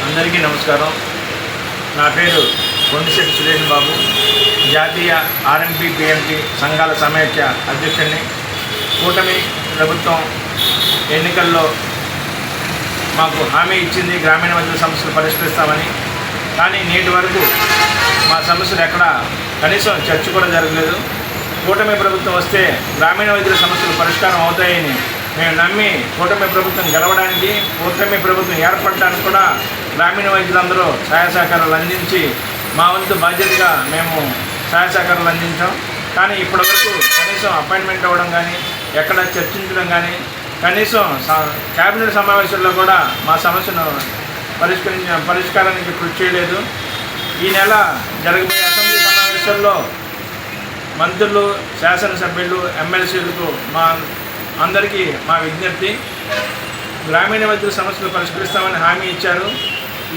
అందరికీ నమస్కారం. నా పేరు కొండిశెట్టి సురేష్ బాబు, జాతీయ ఆర్ఎంపీ పిఎంపీ సంఘాల సమైక్య అధ్యక్షుడిని. కూటమి ప్రభుత్వం ఎన్నికల్లో మాకు హామీ ఇచ్చింది గ్రామీణ వైద్యుల సమస్యలు పరిష్కరిస్తామని. కానీ నేటి వరకు మా సమస్యలు ఎక్కడ కనీసం చర్చ కూడా జరగలేదు. కూటమి ప్రభుత్వం వస్తే గ్రామీణ వైద్యుల సమస్యలు పరిష్కారం అవుతాయని మేము నమ్మి కూటమి ప్రభుత్వం గెలవడానికి, కూటమి ప్రభుత్వం ఏర్పడడానికి కూడా గ్రామీణ వైద్యులందరూ సహాయ సహకారాలు అందించి మా వంతు బాధ్యతగా మేము సహాయ సహకారాలు అందించాం. కానీ ఇప్పటివరకు కనీసం అపాయింట్మెంట్ అవ్వడం కానీ, ఎక్కడ చర్చించడం కానీ, కనీసం క్యాబినెట్ సమావేశంలో కూడా మా సమస్యను పరిష్కారానికి కృషి చేయలేదు. ఈ నెల జరగబోయే అసెంబ్లీ సమావేశాల్లో మంత్రులు, శాసనసభ్యులు, ఎమ్మెల్సీలకు అందరికీ మా విజ్ఞప్తి, గ్రామీణ వైద్యుల సమస్యలు పరిష్కరిస్తామని హామీ ఇచ్చారు.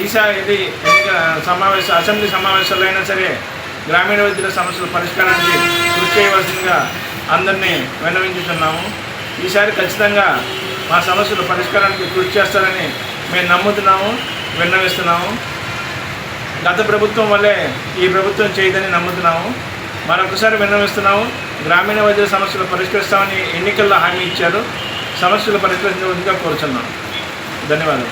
ఈసారి అసెంబ్లీ సమావేశాల్లో అయినా సరే గ్రామీణ వైద్యుల సమస్యల పరిష్కారానికి కృషి చేయవలసిందిగా అందరినీ విన్నవించుతున్నాము. ఈసారి ఖచ్చితంగా మా సమస్యల పరిష్కారానికి కృషి చేస్తారని మేము నమ్ముతున్నాము, విన్నవిస్తున్నాము. గత ప్రభుత్వం వల్లే ఈ ప్రభుత్వం చేయదని నమ్ముతున్నాము. మరొకసారి విన్నవిస్తున్నాము, గ్రామీణ వైద్యుల సమస్యలు పరిష్కరిస్తామని ఎన్నికల్లో హామీ ఇచ్చారు. సమస్యలు పరిష్కరించవలసిందిగా కోరుచున్నాం. ధన్యవాదాలు.